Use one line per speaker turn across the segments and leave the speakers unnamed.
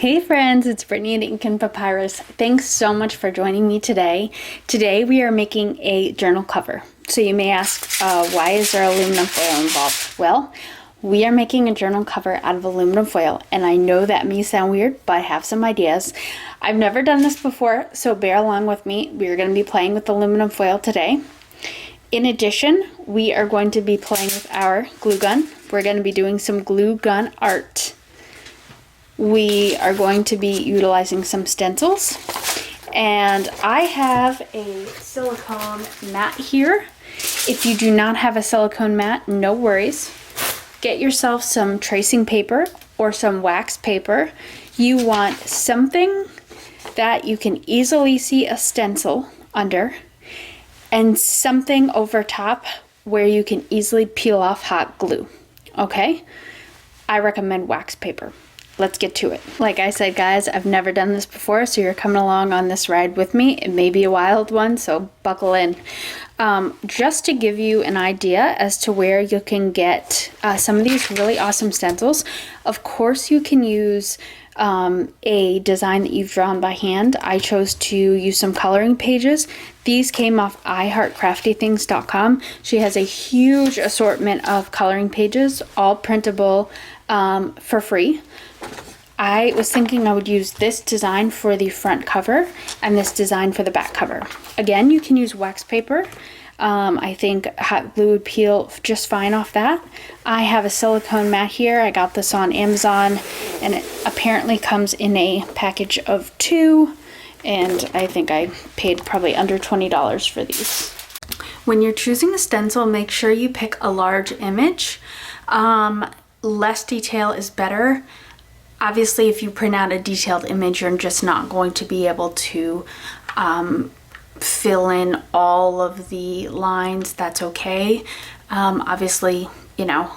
Hey friends, it's Brittany at Ink and Papyrus. Thanks so much for joining me today. Today we are making a journal cover. So you may ask, why is there aluminum foil involved? Well, we are making a journal cover out of aluminum foil, and I know that may sound weird, but I have some ideas. I've never done this before, so bear along with me. We're going to be playing with aluminum foil today. In addition, we are going to be playing with our glue gun. We're going to be doing some glue gun art. We are going to be utilizing some stencils, and I have a silicone mat here. If you do not have a silicone mat, no worries. Get yourself some tracing paper or some wax paper. You want something that you can easily see a stencil under, and something over top where you can easily peel off hot glue. Okay? I recommend wax paper. Let's get to it. Like I said, guys, I've never done this before, so you're coming along on this ride with me. It may be a wild one, so buckle in. Just to give you an idea as to where you can get some of these really awesome stencils, of course you can use a design that you've drawn by hand. I chose to use some coloring pages. These came off iheartcraftythings.com. She has a huge assortment of coloring pages, all printable for free. I was thinking I would use this design for the front cover and this design for the back cover. Again, you can use wax paper. I think hot glue would peel just fine off that. I have a silicone mat here. I got this on Amazon, and it apparently comes in a package of 2, and I think I paid probably under $20 for these. When you're choosing a stencil, make sure you pick a large image. Less detail is better. Obviously, if you print out a detailed image, you're just not going to be able to fill in all of the lines. That's okay. Obviously, you know,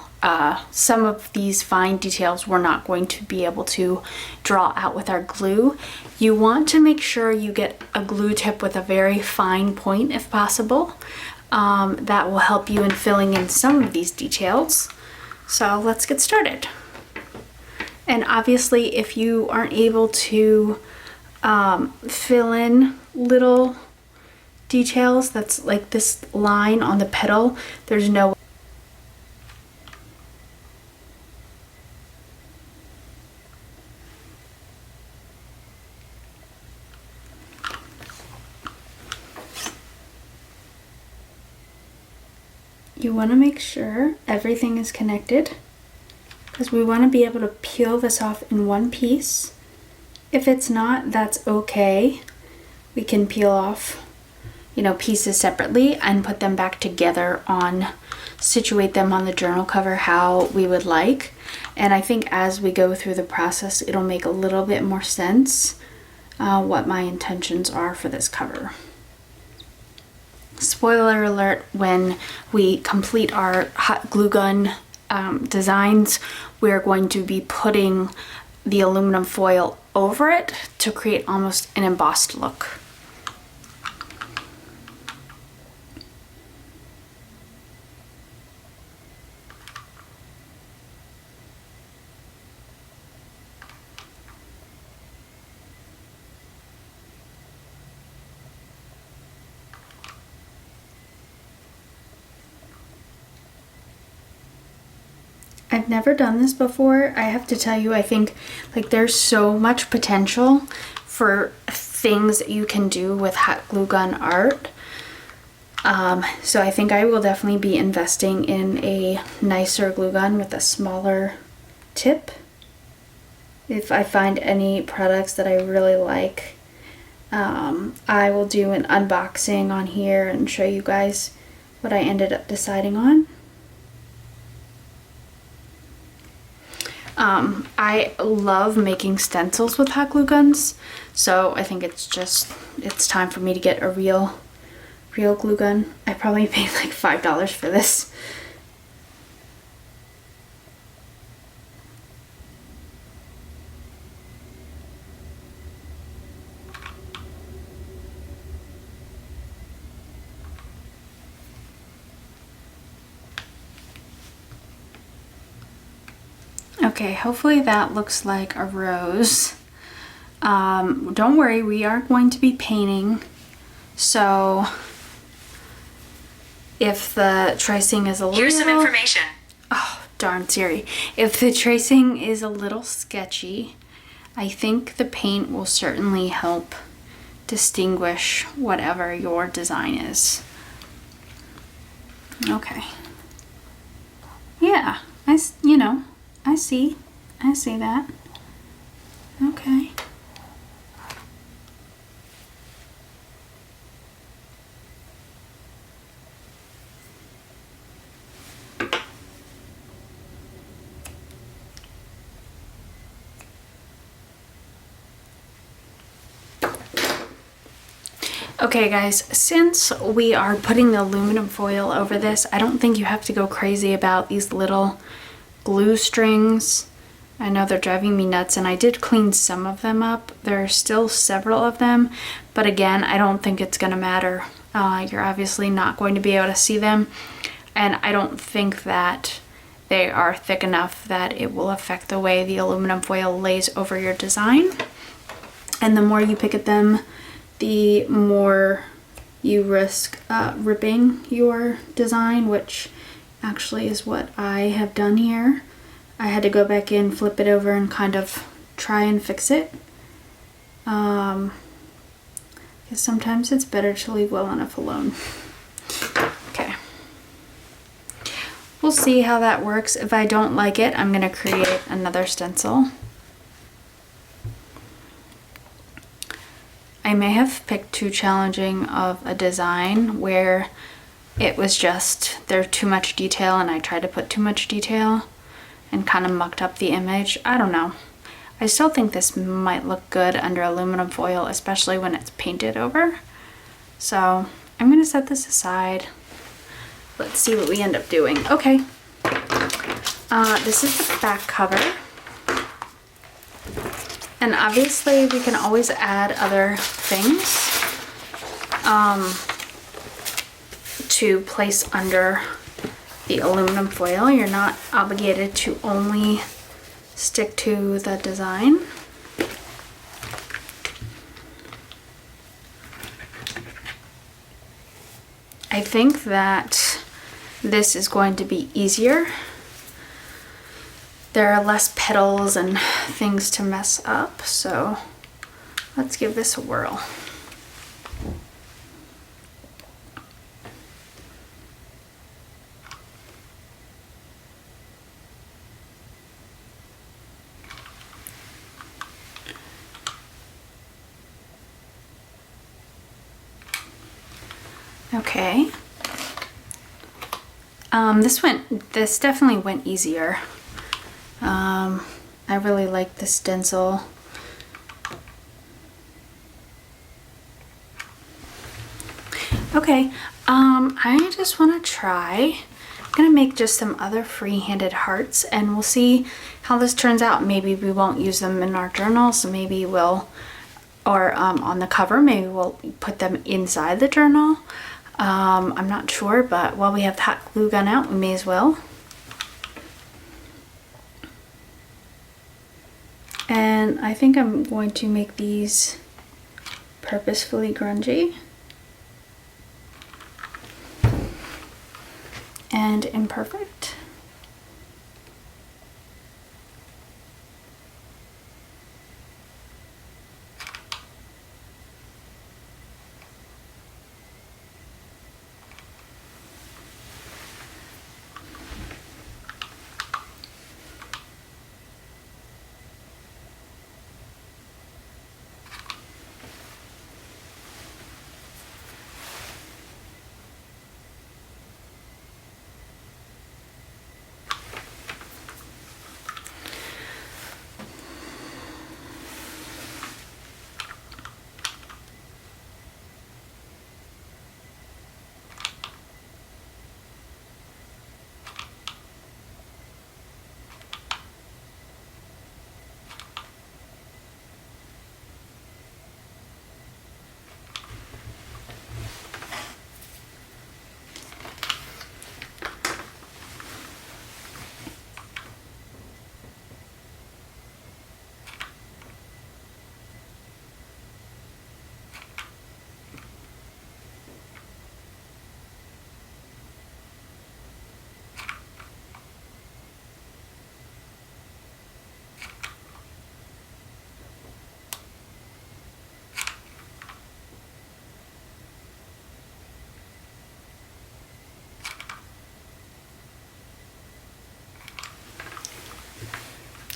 some of these fine details we're not going to be able to draw out with our glue. You want to make sure you get a glue tip with a very fine point if possible. That will help you in filling in some of these details. So let's get started. And obviously, if you aren't able to fill in little details, that's like this line on the petal, there's no You want to make sure everything is connected, because we want to be able to peel this off in one piece. If it's not, that's okay. We can peel off, you know, pieces separately and put them back together situate them on the journal cover how we would like. And I think as we go through the process, it'll make a little bit more sense what my intentions are for this cover. Spoiler alert, when we complete our hot glue gun designs, we're going to be putting the aluminum foil over it to create almost an embossed look. I've never done this before. I have to tell you, I think like there's so much potential for things that you can do with hot glue gun art. So I think I will definitely be investing in a nicer glue gun with a smaller tip. If I find any products that I really like, I will do an unboxing on here and show you guys what I ended up deciding on. I love making stencils with hot glue guns, so I think it's time for me to get a real glue gun. I probably paid like $5 for this. Okay, hopefully that looks like a rose. Don't worry, we are going to be painting, so if the tracing is a little...
Here's some information.
Oh, darn Siri. If the tracing is a little sketchy, I think the paint will certainly help distinguish whatever your design is. Okay. Yeah, I see that. Okay. Okay guys, since we are putting the aluminum foil over this, I don't think you have to go crazy about these little glue strings. I know they're driving me nuts, and I did clean some of them up. There are still several of them, but again, I don't think it's gonna matter. You're obviously not going to be able to see them, and I don't think that they are thick enough that it will affect the way the aluminum foil lays over your design. And the more you pick at them, the more you risk ripping your design, which actually is what I have done here. I had to go back in, flip it over, and kind of try and fix it. Because sometimes it's better to leave well enough alone. Okay. We'll see how that works. If I don't like it, I'm gonna create another stencil. I may have picked too challenging of a design where it was just there's too much detail and I tried to put too much detail and kind of mucked up the image. I don't know. I still think this might look good under aluminum foil, especially when it's painted over. So I'm gonna set this aside. Let's see what we end up doing. Okay. This is the back cover. And obviously we can always add other things to place under the aluminum foil. You're not obligated to only stick to the design. I think that this is going to be easier. There are less petals and things to mess up, so let's give this a whirl. Okay. This definitely went easier. I really like the stencil. Okay, I just want to try. I'm gonna make just some other free-handed hearts, and we'll see how this turns out. Maybe we won't use them in our journal, so maybe we'll, or on the cover, maybe we'll put them inside the journal. I'm not sure, but while we have the hot glue gun out, we may as well. And I think I'm going to make these purposefully grungy and imperfect.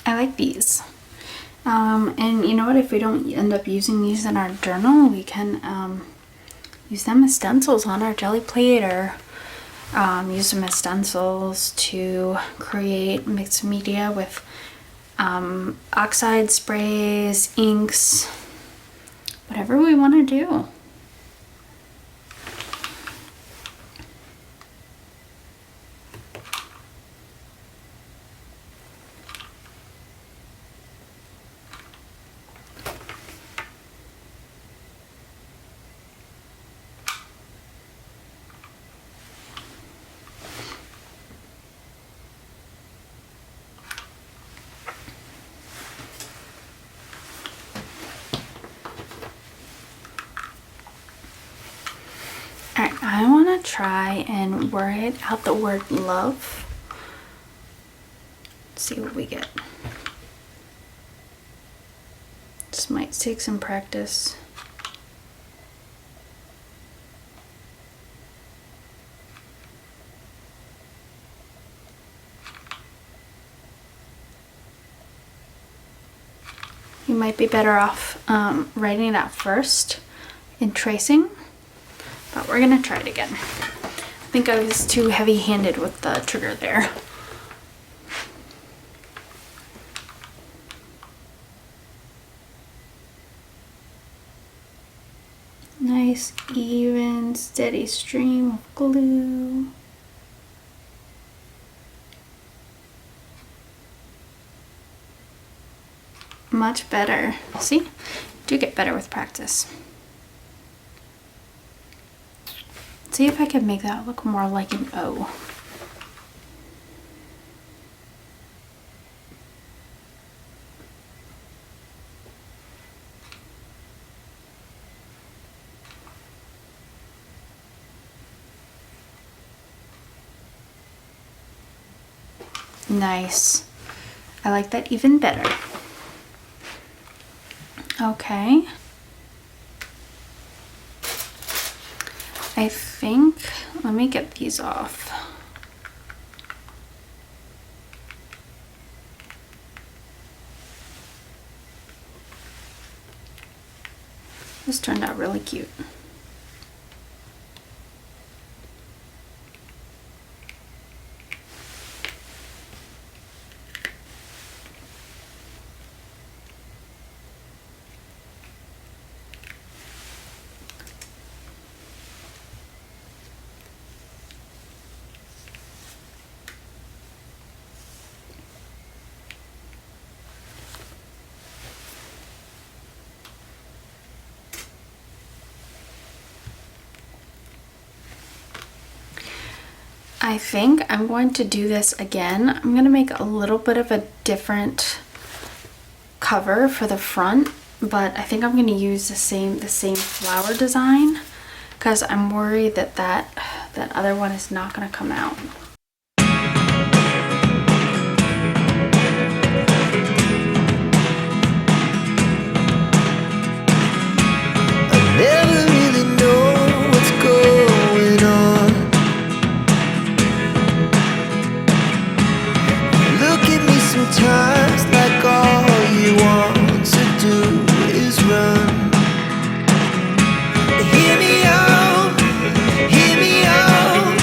I like these. And you know what, if we don't end up using these in our journal, we can use them as stencils on our jelly plate, or use them as stencils to create mixed media with oxide sprays, inks, whatever we want to do. Alright, I want to try and write out the word love. Let's see what we get. This might take some practice. You might be better off writing it out first and tracing. But we're gonna try it again. I think I was too heavy-handed with the trigger there. Nice, even, steady stream of glue. Much better. See? Do get better with practice. See if I can make that look more like an O. Nice. I like that even better. Okay. I think, let me get these off. This turned out really cute. I think I'm going to do this again. I'm going to make a little bit of a different cover for the front, but I think I'm going to use the same flower design because I'm worried that that other one is not going to come out.
Never really know what's going on. Look at me sometimes like all you want to do is run. Hear me out, hear me out.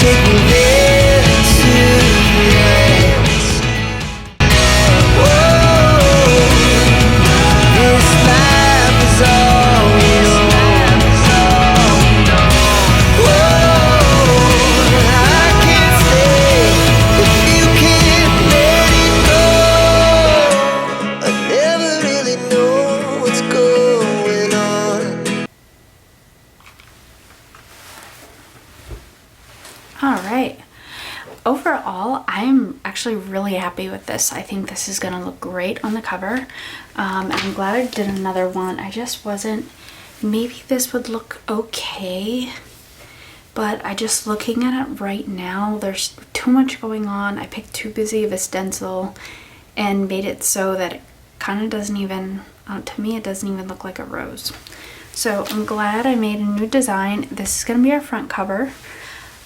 take me there tonight. Whoa, this life is all we know. Whoa, I can't stay if you can't let it go. I never really know what's going on.
All right. Overall, I'm actually really happy with this. I think this is gonna look great on the cover. I'm glad I did another one. I just wasn't, maybe this would look okay, but I just looking at it right now, there's too much going on. I picked too busy of a stencil and made it so that it kind of doesn't even, to me, it doesn't even look like a rose. So I'm glad I made a new design. This is gonna be our front cover.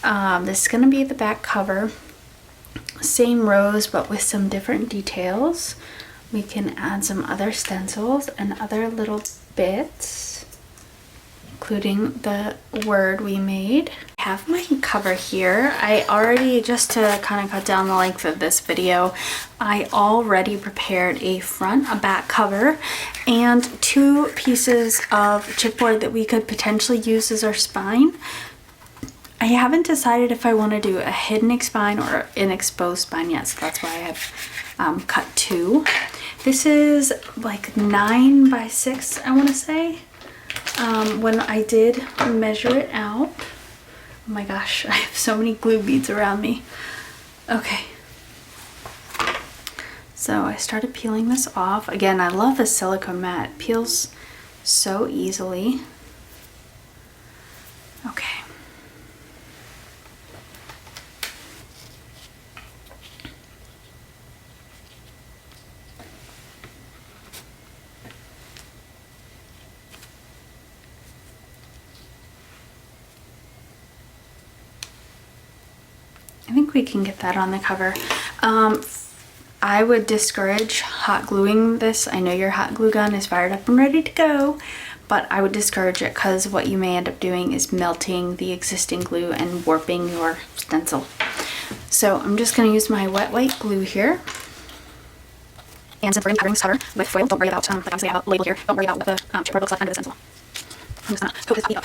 This is going to be the back cover. Same rose, but with some different details. We can add some other stencils and other little bits, including the word we made. I have my cover here. I already, just to kind of cut down the length of this video, I already prepared a front, a back cover, and 2 pieces of chipboard that we could potentially use as our spine. I haven't decided if I want to do a hidden spine or an exposed spine yet, so that's why I have cut 2. This is like 9 by 6, I want to say. When I did measure it out, oh my gosh, I have so many glue beads around me. Okay. So I started peeling this off. Again, I love the silicone mat. It peels so easily. Okay. I think we can get that on the cover. I would discourage hot gluing this. I know your hot glue gun is fired up and ready to go, but I would discourage it because what you may end up doing is melting the existing glue and warping your stencil. So I'm just going to use my wet white glue here. And since we're going to be covering this cover with foil, don't worry about, like obviously I have a label here, don't worry about what the chipboard looks like under the stencil. I'm just going to coat this up.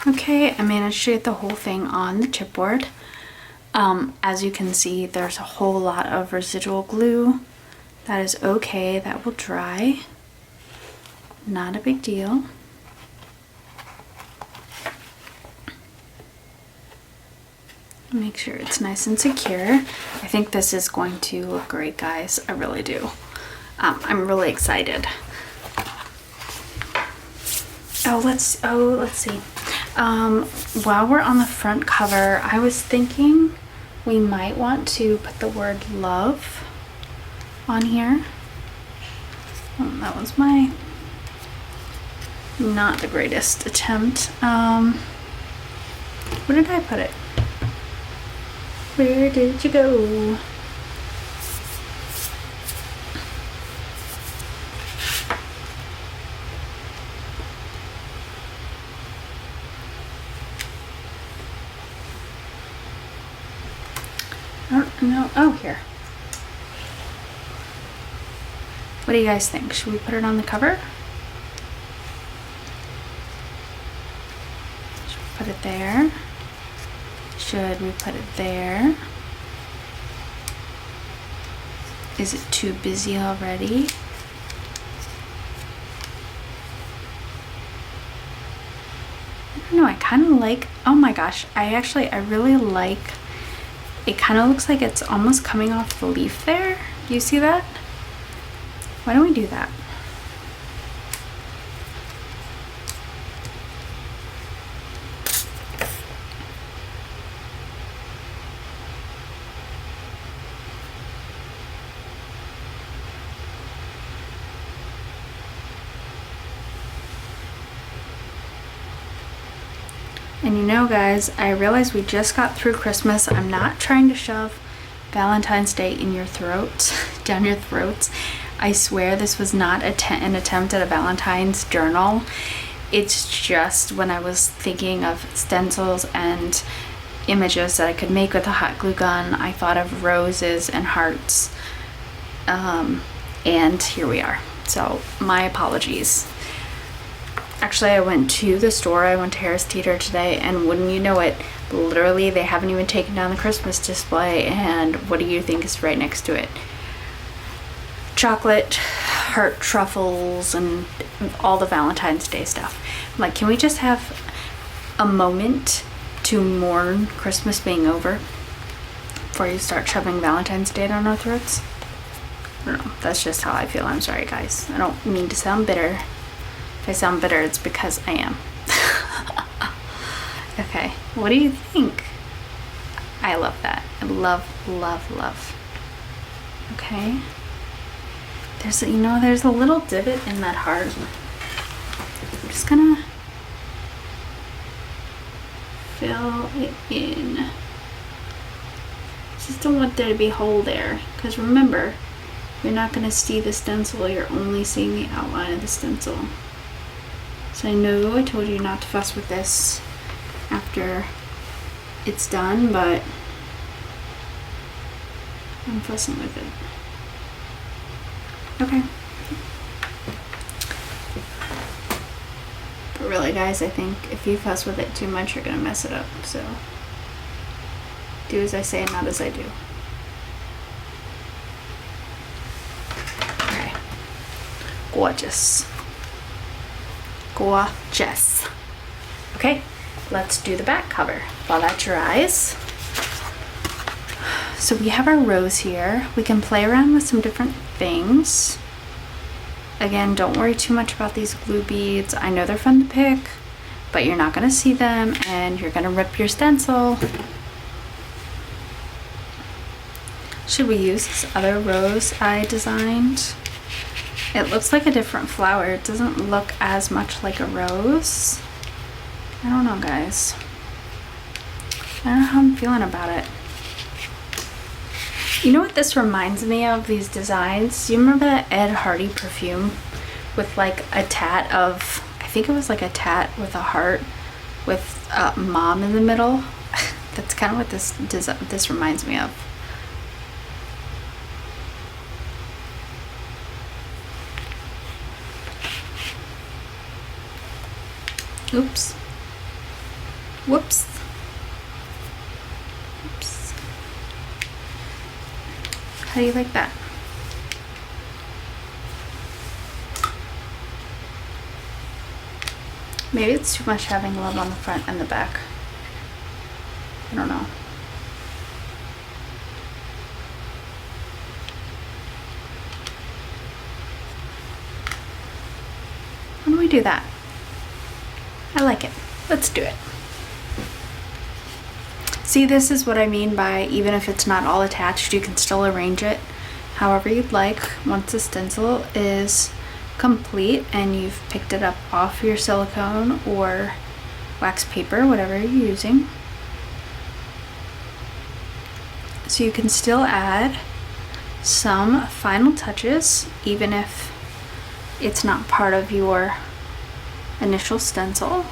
Okay, I managed to get the whole thing on the chipboard. As you can see, there's a whole lot of residual glue. That is okay, that will dry. Not a big deal. Make sure it's nice and secure. I think this is going to look great, guys. I really do. I'm really excited. Let's see. While we're on the front cover, I was thinking we might want to put the word love on here. That was my not the greatest attempt. Where did I put it? Where did you go? No, oh, here. What do you guys think? Should we put it on the cover? put it there? Should we put it there? Is it too busy already? I don't know, I kind of like, oh my gosh, I really like, it kind of looks like it's almost coming off the leaf there. Do you see that? Why don't we do that? And you know, guys, I realize we just got through Christmas. I'm not trying to shove Valentine's Day in your throats, down your throats. I swear this was not an attempt at a Valentine's journal. It's just when I was thinking of stencils and images that I could make with a hot glue gun, I thought of roses and hearts. And here we are. So my apologies. Actually, I went to the store, I went to Harris Teeter today, and wouldn't you know it, literally they haven't even taken down the Christmas display, and what do you think is right next to it? Chocolate, heart truffles, and all the Valentine's Day stuff. I'm like, can we just have a moment to mourn Christmas being over before you start shoving Valentine's Day down our throats? I don't know, that's just how I feel. I'm sorry, guys. I don't mean to sound bitter. If I sound bitter, it's because I am. Okay, what do you think? I love that. I love, love, love. Okay. There's a little divot in that heart. I'm just gonna fill it in. Just don't want there to be a hole there, because remember, you're not gonna see the stencil, you're only seeing the outline of the stencil. So I know I told you not to fuss with this after it's done, but I'm fussing with it. Okay. But really, guys, I think if you fuss with it too much, you're gonna mess it up. So do as I say and not as I do. Okay. Gorgeous. Gorgeous. Okay, let's do the back cover while that dries. So we have our rose here. We can play around with some different things. Again, don't worry too much about these glue beads. I know they're fun to pick, but you're not gonna see them and you're gonna rip your stencil. Should we use this other rose I designed? It looks like a different flower. It doesn't look as much like a rose. I don't know, guys. I don't know how I'm feeling about it. You know what this reminds me of, these designs? You remember that Ed Hardy perfume with like a tat of, I think it was like a tat with a heart with mom in the middle? That's kind of what this reminds me of. Oops. Whoops. Oops. How do you like that? Maybe it's too much having love on the front and the back. I don't know. Why don't we do that? I like it. Let's do it. See, this is what I mean by even if it's not all attached, you can still arrange it however you'd like. Once the stencil is complete and you've picked it up off your silicone or wax paper, whatever you're using. So you can still add some final touches even if it's not part of your initial stencil.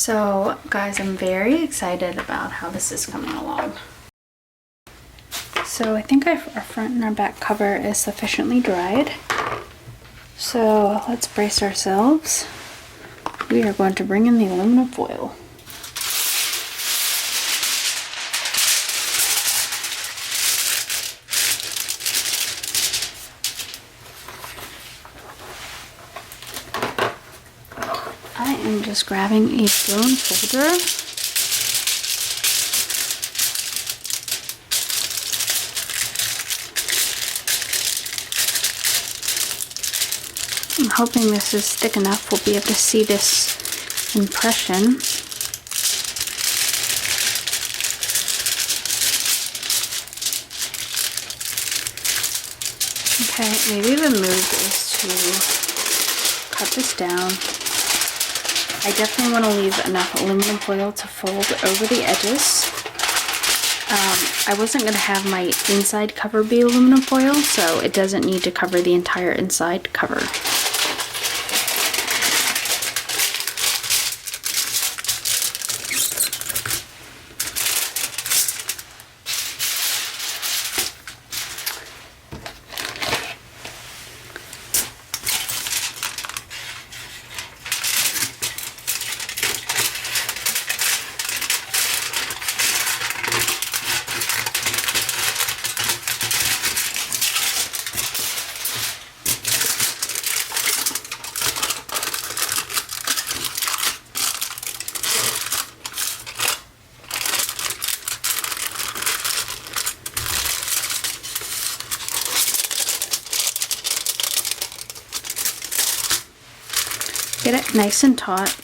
So guys, I'm very excited about how this is coming along. So I think our front and our back cover is sufficiently dried. So let's brace ourselves. We are going to bring in the aluminum foil. I am just grabbing a bone folder. I'm hoping this is thick enough we'll be able to see this impression. Okay, maybe the move is to cut this down. I definitely want to leave enough aluminum foil to fold over the edges. I wasn't going to have my inside cover be aluminum foil, so it doesn't need to cover the entire inside cover. Get it nice and taut.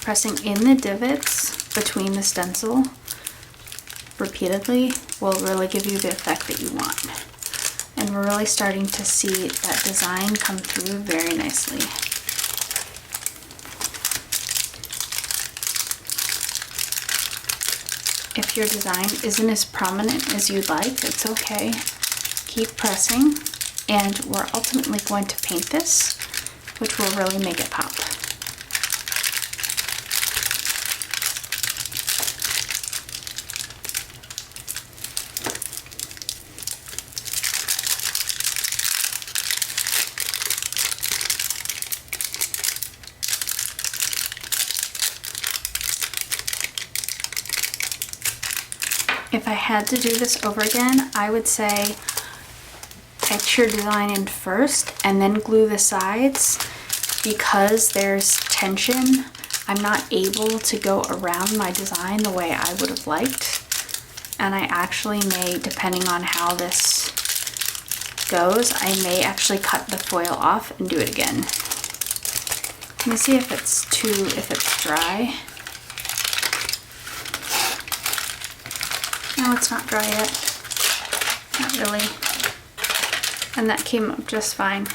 Pressing in the divots between the stencil repeatedly will really give you the effect that you want. And we're really starting to see that design come through very nicely. If your design isn't as prominent as you'd like, it's okay. Keep pressing, and we're ultimately going to paint this, which will really make it pop. If I had to do this over again, I would say etch your design in first and then glue the sides. Because there's tension, I'm not able to go around my design the way I would have liked. And I actually may, depending on how this goes, I may actually cut the foil off and do it again. Let me see if it's dry. No, it's not dry yet. Not really. And that came up just fine.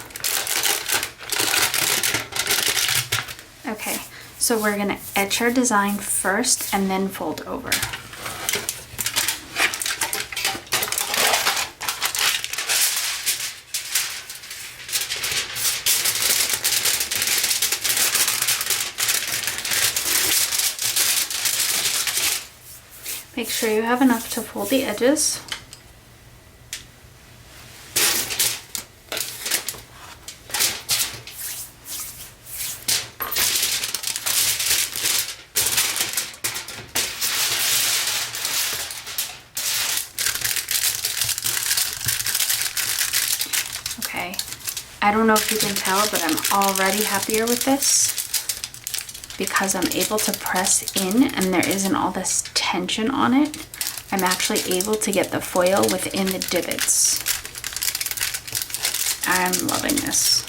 Okay, so we're gonna etch our design first and then fold over. Make sure you have enough to fold the edges. Okay, I don't know if you can tell, but I'm already happier with this because I'm able to press in and there isn't all this tension on it. I'm actually able to get the foil within the divots. I'm loving this.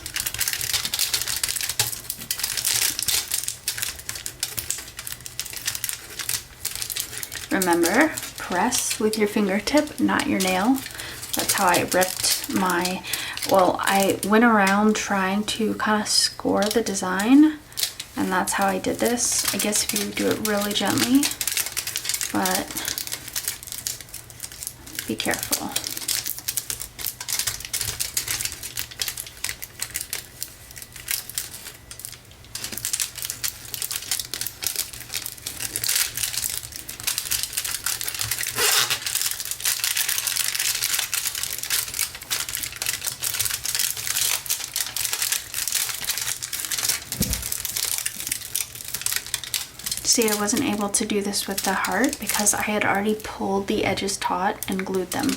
Remember, press with your fingertip, not your nail. That's how I ripped my, well, I went around trying to kind of score the design, and that's how I did this. I guess if you do it really gently, but be careful. See, I wasn't able to do this with the heart because I had already pulled the edges taut and glued them.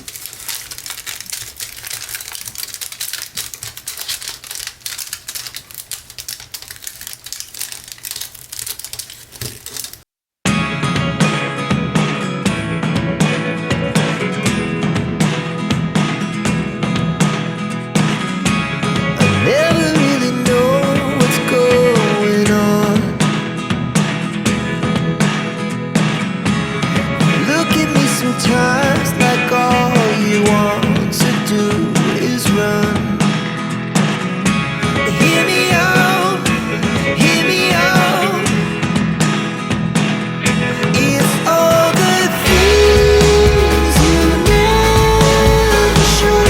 Never really know what's going on. Look at me sometimes like all you want to do is run. Hear me out, hear me out. If all the things you never show,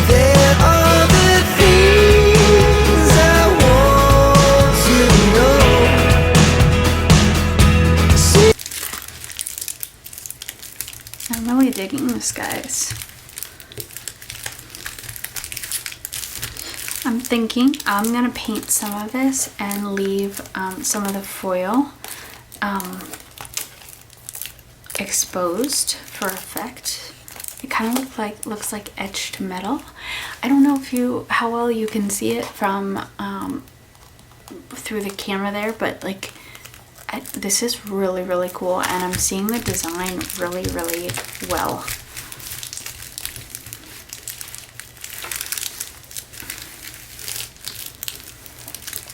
there are the things I want to know.
I'm really digging this, guys. I'm thinking I'm gonna paint some of this and leave some of the foil exposed for effect. It kind of looks like etched metal. I don't know if how well you can see it from through the camera there, but like this is really cool, and I'm seeing the design really well.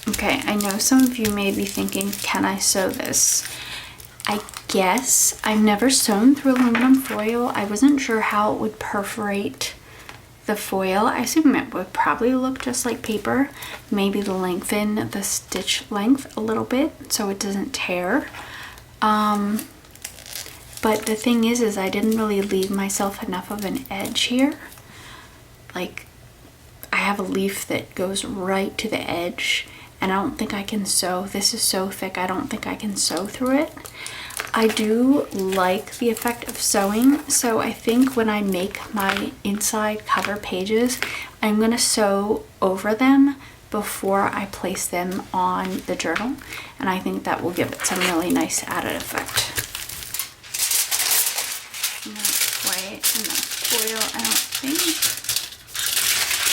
Okay, I know some of you may be thinking, can I sew this? I guess I've never sewn through aluminum foil. I wasn't sure how it would perforate the foil. I assume it would probably look just like paper. Maybe lengthen the stitch length a little bit so it doesn't tear. But the thing is I didn't really leave myself enough of an edge here. Like, I have a leaf that goes right to the edge, and I don't think I can sew. This is so thick, I don't think I can sew through it. I do like the effect of sewing, so I think when I make my inside cover pages, I'm gonna sew over them before I place them on the journal, and I think that will give it some really nice added effect. Not quite enough foil, I don't think.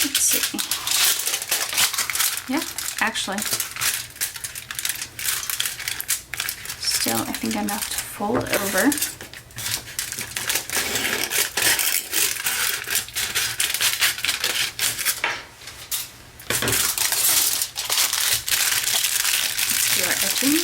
Let's see. Yeah, actually. Still, I think enough to fold over. Let's do our edging.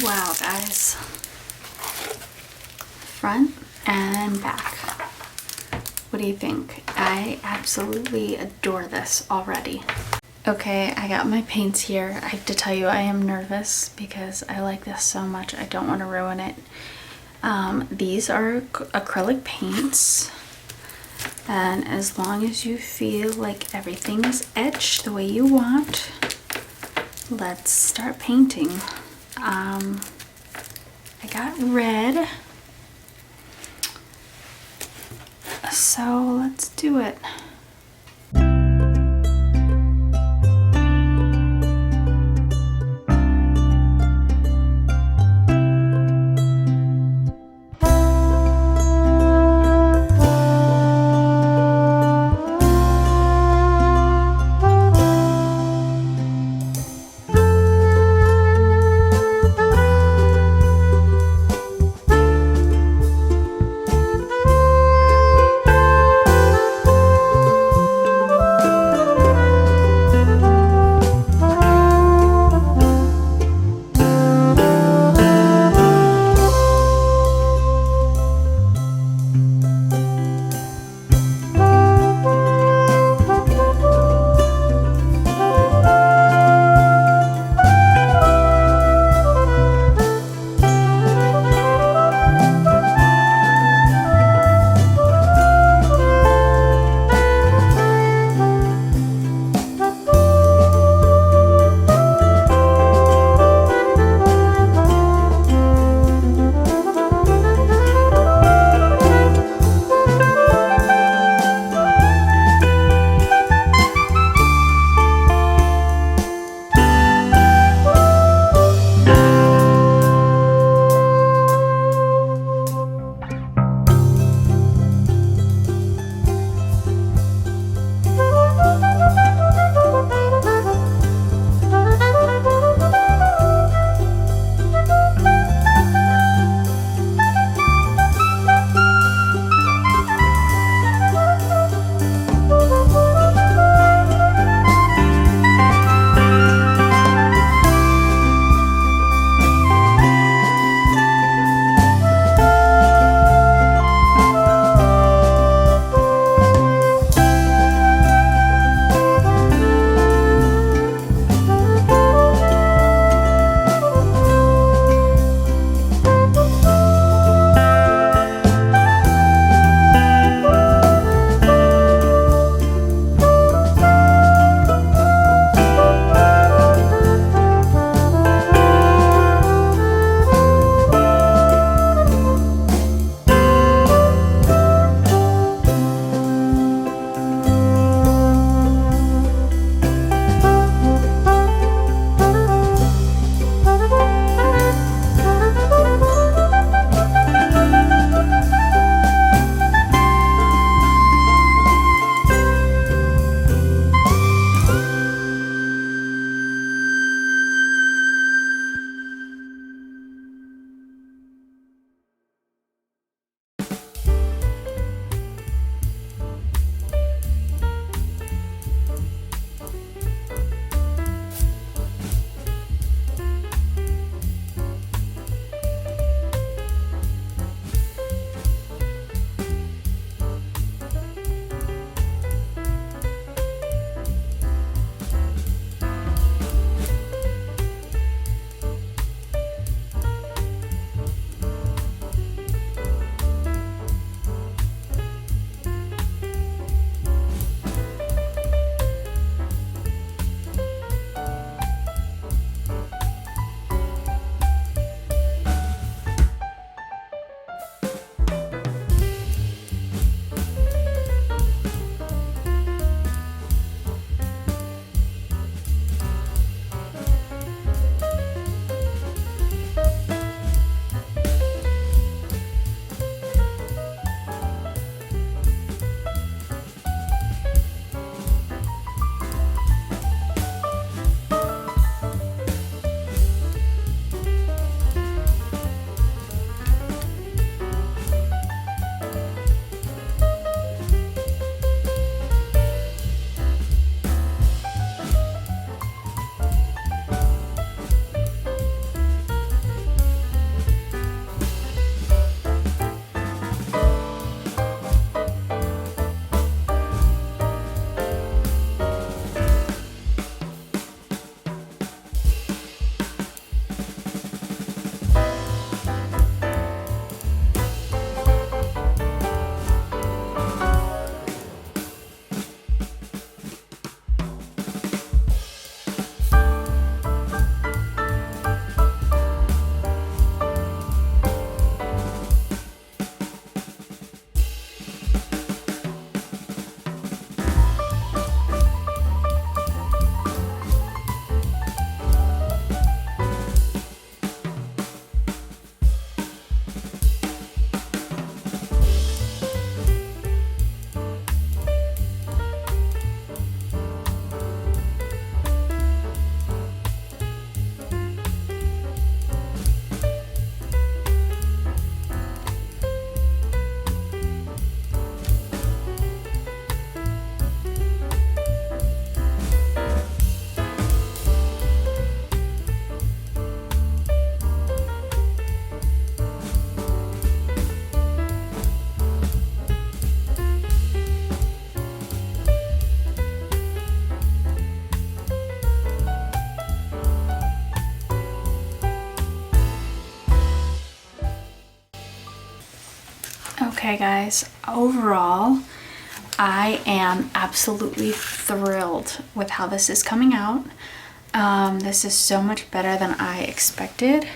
Wow, guys. Front and back. What do you think? I absolutely adore this already. Okay, I got my paints here. I have to tell you, I am nervous because I like this so much. I don't want to ruin it. These are acrylic paints, and as long as you feel like everything is etched the way you want, let's start painting. I got red, so let's do it. Okay guys, overall, I am absolutely thrilled with how this is coming out. This is so much better than I expected.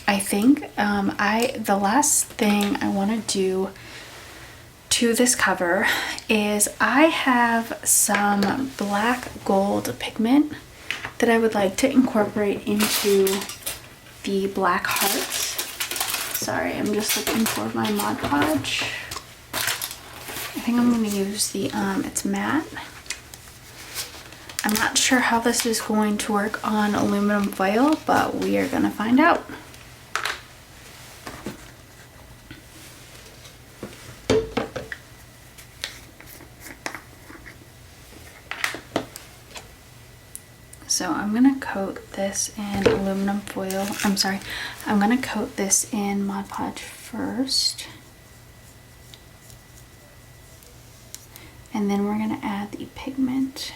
I think the last thing I want to do to this cover is I have some black gold pigment that I would like to incorporate into the black hearts. Sorry, I'm just looking for my Mod Podge. I think I'm going to use the, it's matte. I'm not sure how this is going to work on aluminum foil, but we are going to find out. So I'm gonna coat this in aluminum foil. I'm gonna coat this in Mod Podge first. And then we're gonna add the pigment.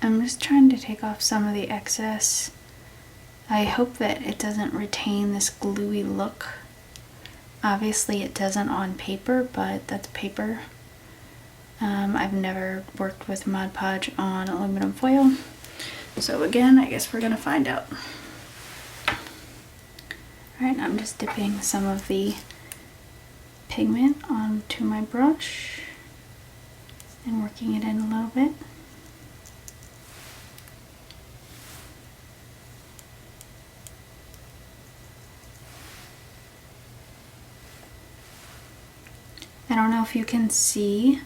I'm just trying to take off some of the excess. I hope that it doesn't retain this gluey look. Obviously it doesn't on paper, but that's paper. I've never worked with Mod Podge on aluminum foil. So again, I guess we're gonna find out. Alright, I'm just dipping some of the pigment onto my brush and working it in a little bit. I don't know if you can see,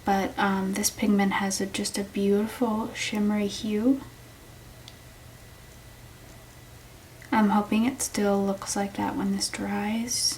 but this pigment has just a beautiful shimmery hue. I'm hoping it still looks like that when this dries.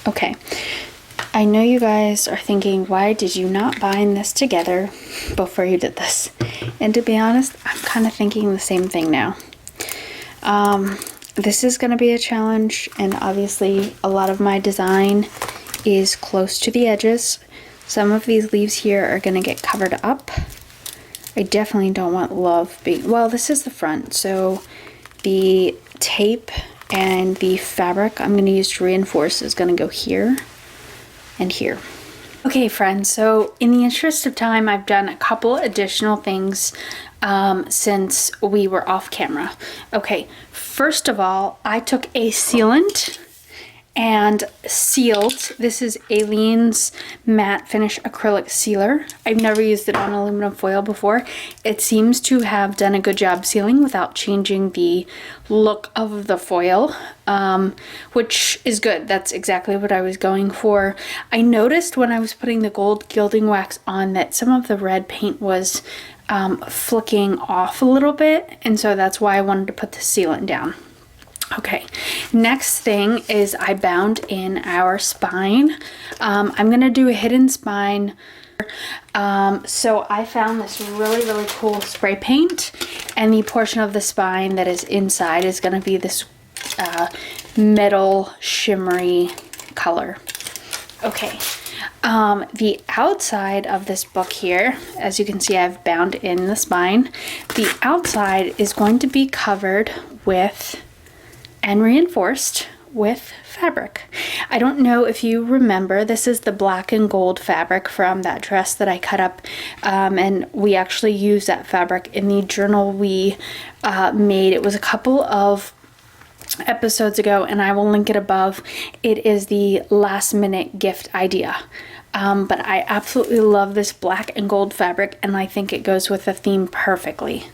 Okay, I know you guys are thinking, why did you not bind this together before you did this? And to be honest, I'm kind of thinking the same thing now. This is going to be a challenge, and obviously a lot of my design is close to the edges. Some of these leaves here are going to get covered up. I definitely don't want love being, well, this is the front, so the tape and the fabric I'm going to use to reinforce is going to go here and here. Okay friends, so in the interest of time, I've done a couple additional things since we were off camera. Okay, first of all, I took a sealant and sealed. This is Aleene's matte finish acrylic sealer. I've never used it on aluminum foil before. It seems to have done a good job sealing without changing the look of the foil, which is good. That's exactly what I was going for. I noticed when I was putting the gold gilding wax on that some of the red paint was flicking off a little bit, and so that's why I wanted to put the sealant down. Okay, next thing is I bound in our spine. I'm gonna do a hidden spine. So I found this really cool spray paint, and the portion of the spine that is inside is gonna be this metal shimmery color. Okay, the outside of this book here, as you can see, I've bound in the spine. The outside is going to be covered with and reinforced with fabric. I don't know if you remember, this is the black and gold fabric from that dress that I cut up, and we actually used that fabric in the journal we made. It was a couple of episodes ago, and I will link it above. It is the last minute gift idea. But I absolutely love this black and gold fabric, and I think it goes with the theme perfectly.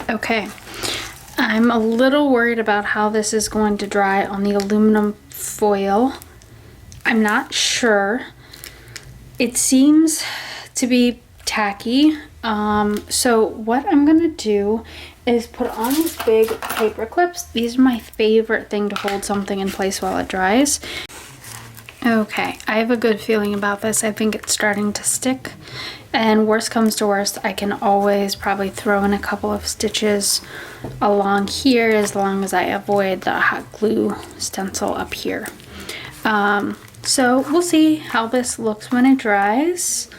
Okay, I'm a little worried about how this is going to dry on the aluminum foil. I'm not sure. It seems to be tacky. So what I'm gonna do is put on these big paper clips. These are my favorite thing to hold something in place while it dries. Okay, I have a good feeling about this. I think it's starting to stick, and worst comes to worst, I can always probably throw in a couple of stitches along here as long as I avoid the hot glue stencil up here. So we'll see how this looks when it dries.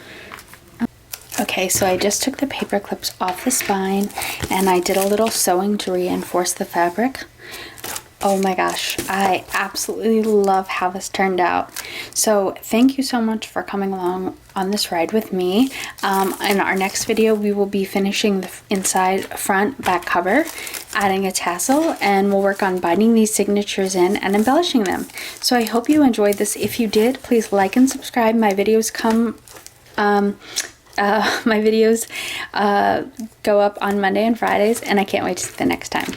Okay, so I just took the paper clips off the spine and I did a little sewing to reinforce the fabric. Oh my gosh, I absolutely love how this turned out. So thank you so much for coming along on this ride with me. In our next video, we will be finishing the inside, front, back cover, adding a tassel, and we'll work on binding these signatures in and embellishing them. So I hope you enjoyed this. If you did, please like and subscribe. My videos go up on Monday and Fridays, and I can't wait to see you the next time.